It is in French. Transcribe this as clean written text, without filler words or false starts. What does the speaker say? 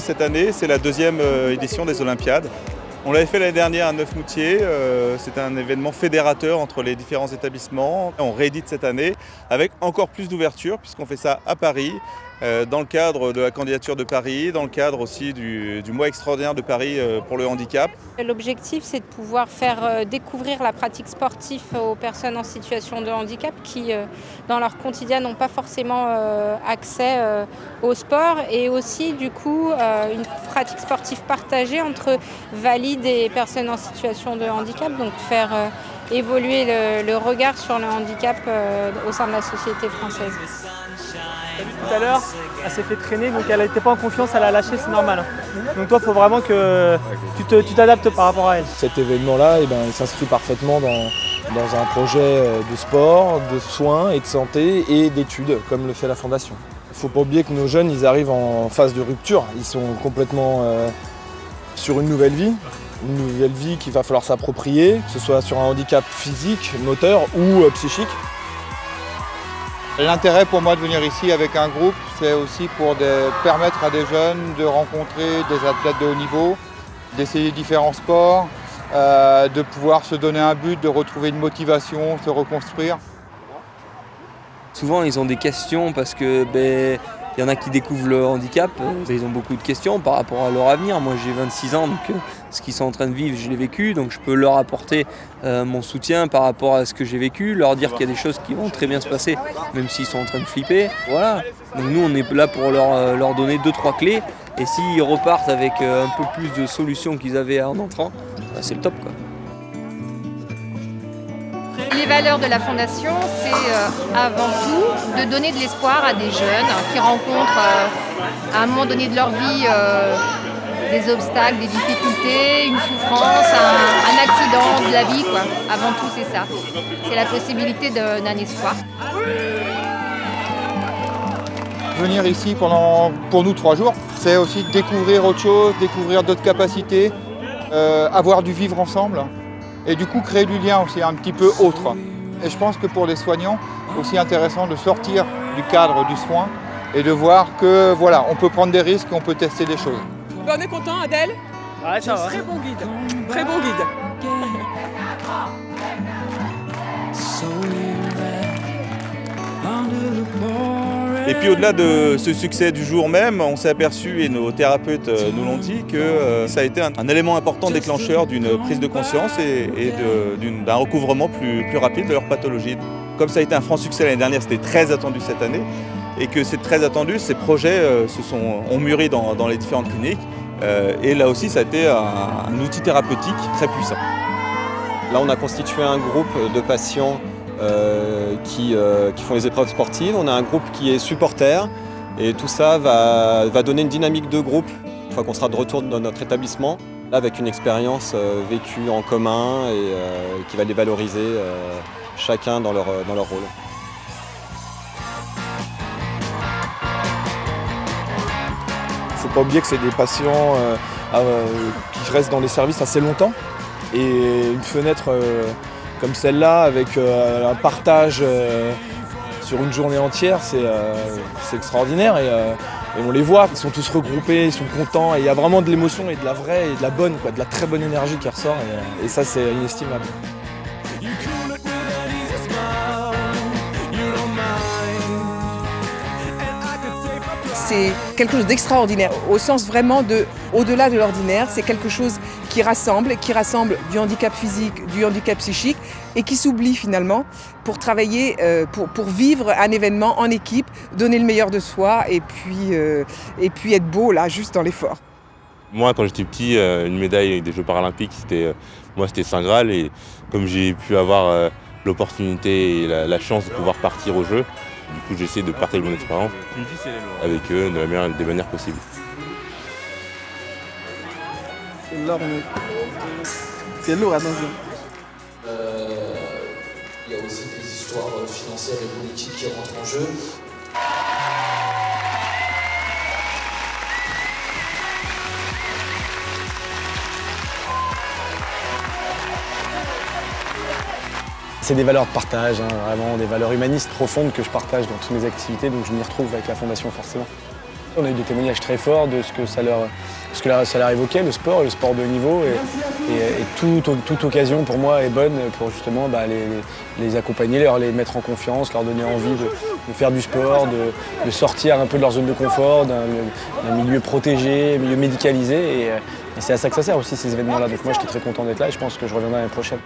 cette année, c'est la deuxième édition des Olympiades. On l'avait fait l'année dernière à Neufmoutier, c'était un événement fédérateur entre les différents établissements. On réédite cette année avec encore plus d'ouverture puisqu'on fait ça à Paris, dans le cadre de la candidature de Paris, dans le cadre aussi du mois extraordinaire de Paris pour le handicap. L'objectif, c'est de pouvoir faire découvrir la pratique sportive aux personnes en situation de handicap qui, dans leur quotidien, n'ont pas forcément accès au sport et aussi, du coup, une pratique sportive partagée entre valides et personnes en situation de handicap, donc faire évoluer le regard sur le handicap au sein de la société française. Tout à l'heure, elle s'est fait traîner, donc elle n'était pas en confiance, elle a lâché, c'est normal. Donc toi, il faut vraiment que tu t'adaptes par rapport à elle. Cet événement-là, il s'inscrit parfaitement dans un projet de sport, de soins et de santé et d'études, comme le fait la Fondation. Il ne faut pas oublier que nos jeunes, ils arrivent en phase de rupture. Ils sont complètement sur une nouvelle vie qu'il va falloir s'approprier, que ce soit sur un handicap physique, moteur ou psychique. L'intérêt pour moi de venir ici avec un groupe, c'est aussi pour permettre à des jeunes de rencontrer des athlètes de haut niveau, d'essayer différents sports, de pouvoir se donner un but, de retrouver une motivation, se reconstruire. Souvent ils ont des questions parce que il y en a qui découvrent le handicap, ils ont beaucoup de questions par rapport à leur avenir. Moi j'ai 26 ans, donc ce qu'ils sont en train de vivre, je l'ai vécu, donc je peux leur apporter mon soutien par rapport à ce que j'ai vécu, leur dire qu'il y a des choses qui vont très bien se passer, même s'ils sont en train de flipper. Voilà. Donc nous on est là pour leur donner 2-3 clés, et s'ils repartent avec un peu plus de solutions qu'ils avaient en entrant, c'est le top, quoi. Les valeurs de la Fondation, c'est avant tout de donner de l'espoir à des jeunes qui rencontrent à un moment donné de leur vie des obstacles, des difficultés, une souffrance, un accident de la vie, quoi. Avant tout, c'est ça. C'est la possibilité d'un espoir. Venir ici pour nous 3 jours, c'est aussi découvrir autre chose, découvrir d'autres capacités, avoir du vivre ensemble. Et du coup créer du lien aussi un petit peu autre. Et je pense que pour les soignants, aussi intéressant de sortir du cadre du soin et de voir que voilà, on peut prendre des risques, on peut tester des choses. On est content, Adèle. Ouais, ça va. Très bon guide. Très bon guide. Et puis au-delà de ce succès du jour même, on s'est aperçu, et nos thérapeutes nous l'ont dit, que ça a été un élément important déclencheur d'une prise de conscience et d'un recouvrement plus rapide de leur pathologie. Comme ça a été un franc succès l'année dernière, c'était très attendu cette année, et que c'est très attendu, ces projets ont mûri dans les différentes cliniques, et là aussi ça a été un outil thérapeutique très puissant. Là on a constitué un groupe de patients qui font les épreuves sportives. On a un groupe qui est supporter et tout ça va donner une dynamique de groupe une fois qu'on sera de retour dans notre établissement, là, avec une expérience vécue en commun et qui va les valoriser chacun dans leur rôle. Il ne faut pas oublier que c'est des patients qui restent dans les services assez longtemps et une fenêtre comme celle-là, avec un partage sur une journée entière, c'est extraordinaire et on les voit, ils sont tous regroupés, ils sont contents et il y a vraiment de l'émotion et de la vraie et de la bonne, de la très bonne énergie qui ressort et ça c'est inestimable. C'est quelque chose d'extraordinaire, au sens vraiment au-delà de l'ordinaire. C'est quelque chose qui rassemble du handicap physique, du handicap psychique et qui s'oublie finalement pour travailler, pour vivre un événement en équipe, donner le meilleur de soi et puis être beau là, juste dans l'effort. Moi, quand j'étais petit, une médaille des Jeux paralympiques, c'était Saint Graal, et comme j'ai pu avoir l'opportunité et la chance de pouvoir partir aux Jeux, du coup j'essaie de partager mon expérience avec eux des manières possibles. C'est lourd, attention. Il y a aussi des histoires financières et politiques qui rentrent en jeu. C'est des valeurs de partage, vraiment des valeurs humanistes profondes que je partage dans toutes mes activités, donc je m'y retrouve avec la Fondation forcément. On a eu des témoignages très forts de ce que ça leur évoquait, le sport de haut niveau. Et toute occasion pour moi est bonne pour justement les accompagner, les mettre en confiance, leur donner envie de faire du sport, de sortir un peu de leur zone de confort, d'un milieu protégé, milieu médicalisé. Et c'est à ça que ça sert aussi ces événements-là. Donc moi j'étais très content d'être là et je pense que je reviendrai l'année prochaine.